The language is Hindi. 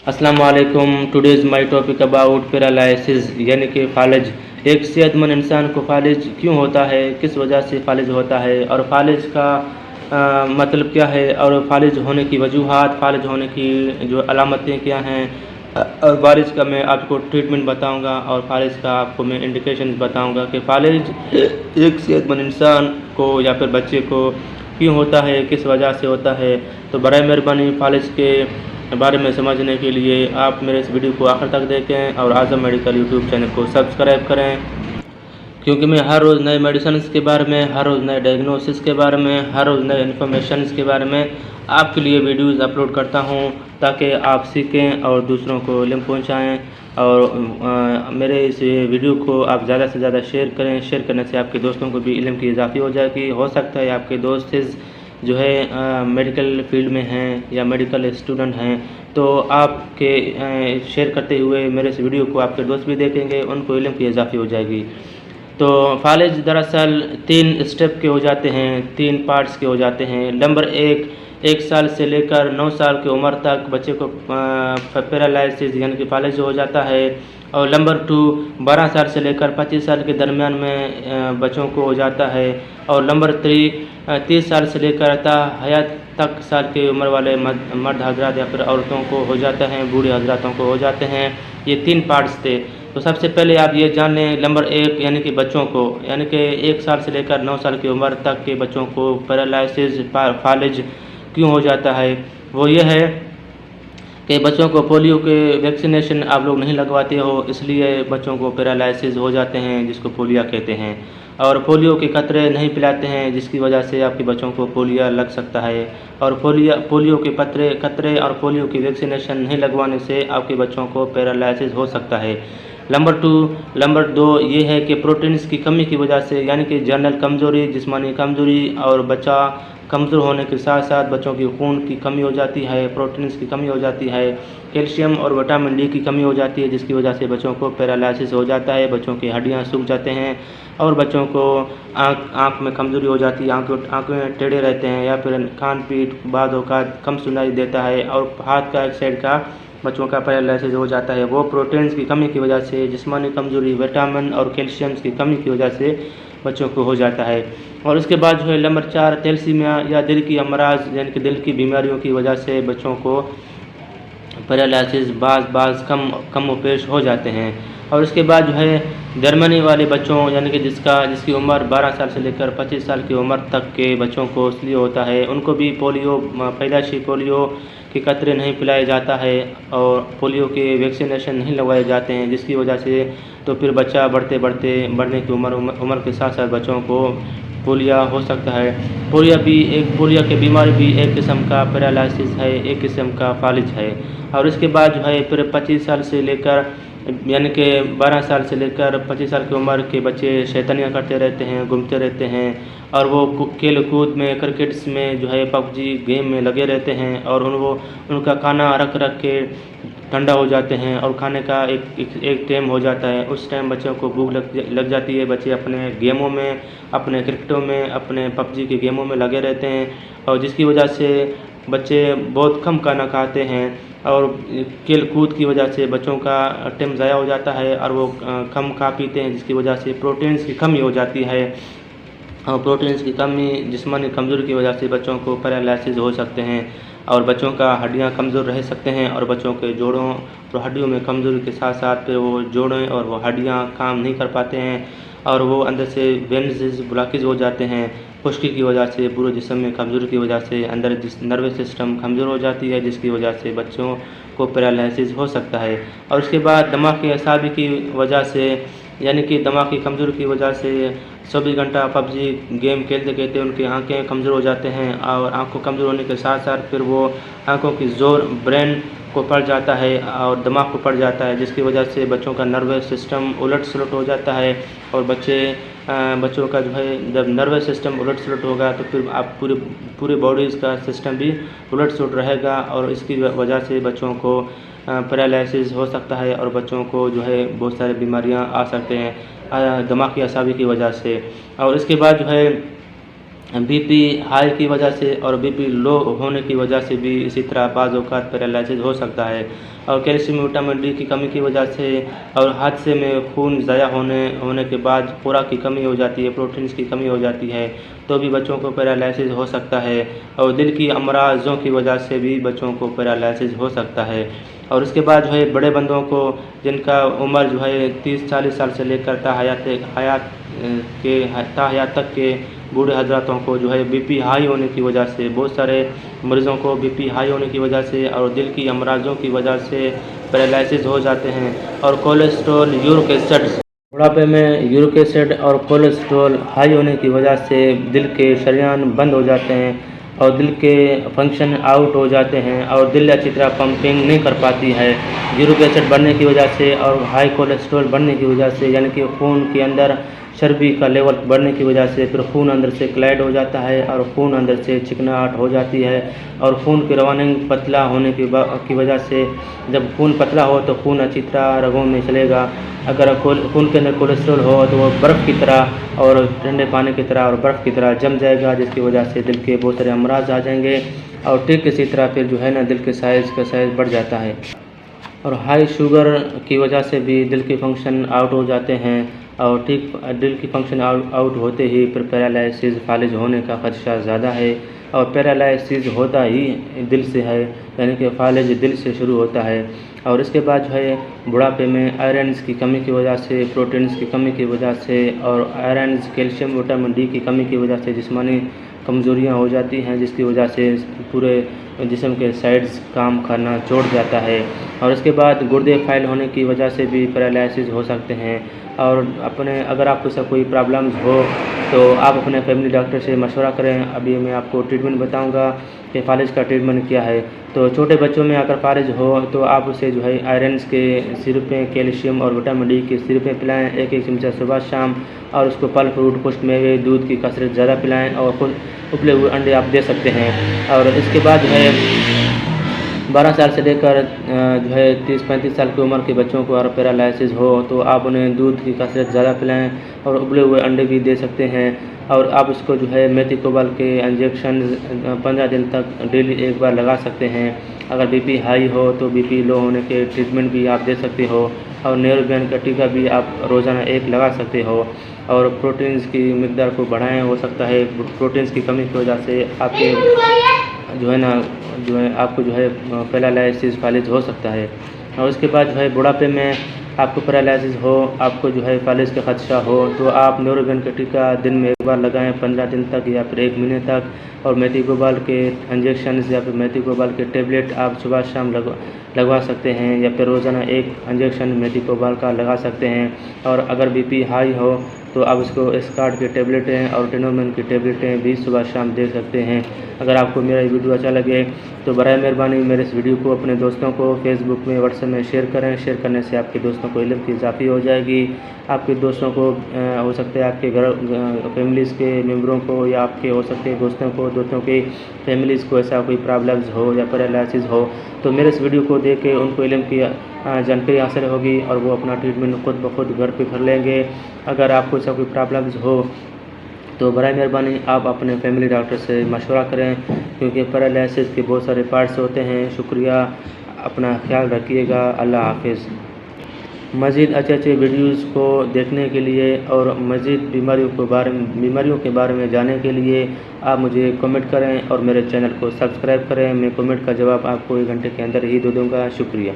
अस्सलाम वालेकुम। Today's my topic about paralysis यानी कि फालिज। एक सेहतमंद इंसान को फालिज क्यों होता है, किस वजह से फालिज होता है और फालिज का मतलब क्या है और फालिज होने की वजूहात, फालिज होने की जो अलामतें क्या हैं, और फालिज का मैं आपको ट्रीटमेंट बताऊंगा और फालिज का आपको मैं इंडिकेशन बताऊंगा कि फालिज एक सेहतमंद इंसान को या फिर बच्चे को क्यों होता है, किस वजह से होता है। तो बराए मेहरबानी फालिज के बारे में समझने के लिए आप मेरे इस वीडियो को आखिर तक देखें और आज़म मेडिकल यूट्यूब चैनल को सब्सक्राइब करें, क्योंकि मैं हर रोज़ नए मेडिसिन के बारे में, हर रोज़ नए डायग्नोसिस के बारे में, हर रोज़ नए इन्फॉर्मेशन के बारे में आपके लिए वीडियोज़ अपलोड करता हूं, ताकि आप सीखें और दूसरों को इल्म पहुंचाएं। और मेरे इस वीडियो को आप ज़्यादा से ज़्यादा शेयर करें। शेयर करने से आपके दोस्तों को भी इल्म की इजाफ़ी हो जाएगी। हो सकता है आपके दोस्त जो है मेडिकल फील्ड में हैं या मेडिकल स्टूडेंट हैं, तो आपके शेयर करते हुए मेरे इस वीडियो को आपके दोस्त भी देखेंगे, उनको इल्म की इजाफ़ी हो जाएगी। तो फालिज दरअसल 3 स्टेप के हो जाते हैं, 3 पार्ट्स के हो जाते हैं। नंबर 1 साल से लेकर 9 साल की उम्र तक बच्चे को पैरालिसिस यानी कि फालिज हो जाता है। और नंबर 2 12 साल से लेकर 25 साल के दरमियान में बच्चों को हो जाता है। और नंबर 3 30 साल से लेकर ता हयात तक साल की उम्र वाले मर्द हजरात या फिर औरतों को हो जाता है, बूढ़े हजरातों को हो जाते हैं। ये 3 पार्ट्स थे। तो सबसे पहले आप ये जान लें, नंबर 1 यानी कि बच्चों को, यानी कि 1 साल से लेकर 9 साल की उम्र तक के बच्चों को पैरालिसिस फालिज क्यों हो जाता है। वो ये है कि बच्चों को पोलियो के वैक्सीनेशन आप लोग नहीं लगवाते हो, इसलिए बच्चों को पैरालिसिस हो जाते हैं, जिसको पोलियो कहते हैं। और पोलियो के कतरे नहीं पिलाते हैं, जिसकी वजह से आपके बच्चों को पोलियो लग सकता है। और पोलियो के कतरे और पोलियो की वैक्सीनेशन नहीं लगवाने से आपके बच्चों को पैरालिसिस हो सकता है। नंबर 2 ये है कि प्रोटीन्स की कमी की वजह से, यानी कि जनरल कमज़ोरी, जिस्मानी कमज़ोरी, और बच्चा कमज़ोर होने के साथ साथ बच्चों की खून की कमी हो जाती है, प्रोटीन्स की कमी हो जाती है, कैल्शियम और विटामिन डी की कमी हो जाती है, जिसकी वजह से बच्चों को पैरालिसिस हो जाता है। बच्चों की हड्डियां सूख जाते हैं और बच्चों को आँख में कमज़ोरी हो जाती है, आँखें टेढ़े रहते हैं, या फिर कान पीठ बाद औक़ात कम सुनाई देता है, और हाथ का एक साइड का बच्चों का पैरालिसिस हो जाता है। वो प्रोटीन्स की कमी की वजह से, जिस्मानी कमज़ोरी, विटामिन और कैल्शियम की कमी की वजह से बच्चों को हो जाता है। और उसके बाद जो है नंबर 4 थैलेसीमिया या दिल की अमराज यानी कि दिल की बीमारियों की वजह से बच्चों को पैरालिसिस बाज़ कम पेश हो जाते हैं। और उसके बाद जो है दरमियाने वाले बच्चों, यानी कि जिसकी उम्र 12 साल से लेकर 25 साल की उम्र तक के बच्चों को इसलिए होता है, उनको भी पैदाइशी पोलियो के कतरे नहीं पिलाया जाता है और पोलियो के वैक्सीनेशन नहीं लगवाए जाते हैं, जिसकी वजह से तो फिर बच्चा बढ़ने की उम्र के साथ साथ बच्चों को पोलियो हो सकता है। पोलियो की बीमारी भी एक किस्म का पैरालिसिस है, एक किस्म का फालिज है। और उसके बाद जो है फिर 25 साल से लेकर, यानी कि 12 साल से लेकर 25 साल की उम्र के बच्चे शैतानियाँ करते रहते हैं, घूमते रहते हैं, और वो खेल कूद में, क्रिकेट्स में जो है पबजी गेम में लगे रहते हैं, और उनका खाना रख के ठंडा हो जाते हैं, और खाने का एक टाइम हो जाता है। उस टाइम बच्चों को भूख लग जाती है। बच्चे अपने गेमों में, अपने क्रिकेटों में, अपने पबजी के गेमों में लगे रहते हैं, और जिसकी वजह से बच्चे बहुत कम खाना खाते हैं, और खेल कूद की वजह से बच्चों का टाइम ज़ाया हो जाता है, और वो कम खा पीते हैं, जिसकी वजह से प्रोटीन्स की कमी हो जाती है। और प्रोटीन्स की कमी, जिस्मानी कमज़ोरी की वजह से बच्चों को पैरालिसिस हो सकते हैं, और बच्चों का हड्डियां कमज़ोर रह सकते हैं, और बच्चों के जोड़ों और हड्डियों में कमज़ोरी के साथ साथ फिर वो जोड़ें और वो हड्डियां काम नहीं कर पाते हैं, और वो अंदर से वेन्स ब्लॉकेज हो जाते हैं। खुश्की की वजह से, पूरे जिस्म में कमज़ोरी की वजह से अंदर नर्वस सिस्टम कमज़ोर हो जाती है, जिसकी वजह से बच्चों को पैरालिसिस हो सकता है। और उसके बाद दिमाग की असाबी की वजह से, यानी कि दिमाग की कमज़ोरी की वजह से 24 घंटा पबजी गेम खेलते खेलते उनकी आंखें कमज़ोर हो जाते हैं, और आंखों कमज़ोर होने के साथ साथ फिर वो आंखों की जोर ब्रेन को पड़ जाता है और दिमाग को पड़ जाता है, जिसकी वजह से बच्चों का नर्वस सिस्टम उलट सुलट हो जाता है। और बच्चों का जो है, जब नर्वस सिस्टम उलट सुलट होगा तो फिर आप पूरे बॉडीज़ का सिस्टम भी उलट सुलट रहेगा, और इसकी वजह से बच्चों को पैरालिसिस हो सकता है, और बच्चों को जो है बहुत सारी बीमारियां आ सकते हैं दिमागी असाबी की वजह से। और इसके बाद जो है बीपी हाई की वजह से और बीपी लो होने की वजह से भी इसी तरह बाज़ औक़ात पैरालिसिस हो सकता है। और कैल्शियम विटामिन डी की कमी की वजह से और हादसे में खून ज़ाया होने के बाद खुराक की कमी हो जाती है, प्रोटीन्स की कमी हो जाती है, तो भी बच्चों को पैरालिसिस हो सकता है। और दिल की अमराज़ों की वजह से भी बच्चों को पैरालिसिस हो सकता है। और उसके बाद जो है बड़े बंदों को, जिनका उम्र जो है 30-40 साल से लेकर ताहयात तक के बूढ़े हजरातों को जो है बीपी हाई होने की वजह से, बहुत सारे मरीज़ों को बीपी हाई होने की वजह से और दिल की अमराज़ों की वजह से पैरालिसिस हो जाते हैं। और कोलेस्ट्रॉल, यूरिक एसिड, बुढ़ापे में यूरिक एसिड और कोलेस्ट्रॉल हाई होने की वजह से दिल के शरेयान बंद हो जाते हैं और दिल के फंक्शन आउट हो जाते हैं और दिल अच्छी तरह पंपिंग नहीं कर पाती है। यूरिक एसिड बढ़ने की वजह से और हाई कोलेस्ट्रॉल बढ़ने की वजह से, यानी कि खून के अंदर चर्बी का लेवल बढ़ने की वजह से फिर खून अंदर से क्लाइड हो जाता है और खून अंदर से चिकनाहट हो जाती है। और खून की रवानिंग पतला होने की वजह से, जब खून पतला हो तो खून अच्छी तरह रगों में चलेगा। अगर खून के अंदर कोलेस्ट्रॉल हो तो वो बर्फ़ की तरह और ठंडे पानी की तरह और बर्फ़ की तरह जम जाएगा, जिसकी वजह से दिल के बहुत सारे अमराज आ जाएंगे। और ठीक इसी तरह फिर जो है ना दिल के साइज़ बढ़ जाता है। और हाई शुगर की वजह से भी दिल के फंक्शन आउट हो जाते हैं और ठीक दिल की फंक्शन आउट होते ही फिर पैरालिसिस फालिज होने का ख़दशा ज़्यादा है। और पैरालिसिस होता ही दिल से है, यानी कि फालिज दिल से शुरू होता है। और इसके बाद जो है बुढ़ापे में आयरन्स की कमी की वजह से, प्रोटीन्स की कमी की वजह से और आयरन्स, कैल्शियम, विटामिन डी की कमी की वजह से जिस्मानी कमज़ोरियाँ हो जाती हैं, जिसकी वजह से पूरे जिस्म के साइड्स काम करना छोड़ जाता है। और इसके बाद गुर्दे फैल होने की वजह से भी पैरालिसिस हो सकते हैं। और अगर आपको ऐसा कोई प्रॉब्लम्स हो तो आप अपने फैमिली डॉक्टर से मशवरा करें। अभी मैं आपको ट्रीटमेंट बताऊंगा कि फालिज का ट्रीटमेंट क्या है। तो छोटे बच्चों में अगर फालिज हो तो आप उसे जो है आयरन्स के सिरपें, कैल्शियम और विटामिन डी के सिरपें पिलाएं, एक चमचा सुबह शाम। और उसको फल फ्रूट, खुश्क मेवे, दूध की कसरत ज़्यादा पिलाएं और उबले हुए अंडे आप दे सकते हैं। और इसके बाद जो है 12 साल से लेकर जो है 30-35 साल की उम्र के बच्चों को अगर पैरालिसिस हो तो आप उन्हें दूध की कसरत ज़्यादा पिलाएं और उबले हुए अंडे भी दे सकते हैं। और आप उसको जो है मेथी कोबाल के इंजेक्शन 15 दिन तक डेली एक बार लगा सकते हैं। अगर बीपी हाई हो तो बीपी लो होने के ट्रीटमेंट भी आप दे सकते हो। और न्यूरोबियन का टीका भी आप रोज़ाना एक लगा सकते हो। और प्रोटीन्स की मिकदार को बढ़ाएं, हो सकता है प्रोटीन्स की कमी की वजह से आपके आपको जो है पैरालिसिस फालिज हो सकता है। और उसके बाद जो है बुढ़ापे में आपको पैरालिसिस हो, आपको जो है फालिज का खदशा हो तो आप न्यूरोबियन का टीका दिन में एक बार लगाएं 15 दिन तक या फिर 1 महीने तक। और मेथी कोबाल के इंजेक्शन या फिर मेथी कोबाल के टेबलेट आप सुबह शाम लगवा सकते हैं या फिर रोज़ाना एक इंजेक्शन मेथी कोबाल का लगा सकते हैं। और अगर बीपी हाई हो तो आप उसको एस्कार्ड के टेबलेटें और टेनोमेन की टेबलेटें भी सुबह शाम दे सकते हैं। अगर आपको मेरा ये वीडियो अच्छा लगे तो बराए मेहरबानी मेरे इस वीडियो को अपने दोस्तों को फेसबुक में, व्हाट्सएप में शेयर करें। शेयर करने से आपके दोस्तों को इल्म की इजाफ़ी हो जाएगी। आपके दोस्तों को हो सकता है आपके घर फैमिलीज़ के मेम्बरों को या आपके हो सकते हैं दोस्तों के फैमिलीज़ को ऐसा कोई प्रॉब्लम्स हो या पैरालिसिस हो तो मेरे इस वीडियो को देख के उनको इल्म की जानकारी हासिल होगी और वो अपना ट्रीटमेंट खुद ब खुद घर पे कर लेंगे। अगर आपको ऐसा कोई प्रॉब्लम्स हो तो बराए मेहरबानी आप अपने फैमिली डॉक्टर से मशवरा करें, क्योंकि पैरालिसिस के बहुत सारे पार्ट्स होते हैं। शुक्रिया, अपना ख्याल रखिएगा। अल्लाह हाफिज़। मज़ीद अच्छे वीडियोज़ को देखने के लिए और मज़ीद बीमारियों के बारे में जानने के लिए आप मुझे कमेंट करें और मेरे चैनल को सब्सक्राइब करें। मैं कमेंट का जवाब आपको 1 घंटे के अंदर ही दे दूँगा। शुक्रिया।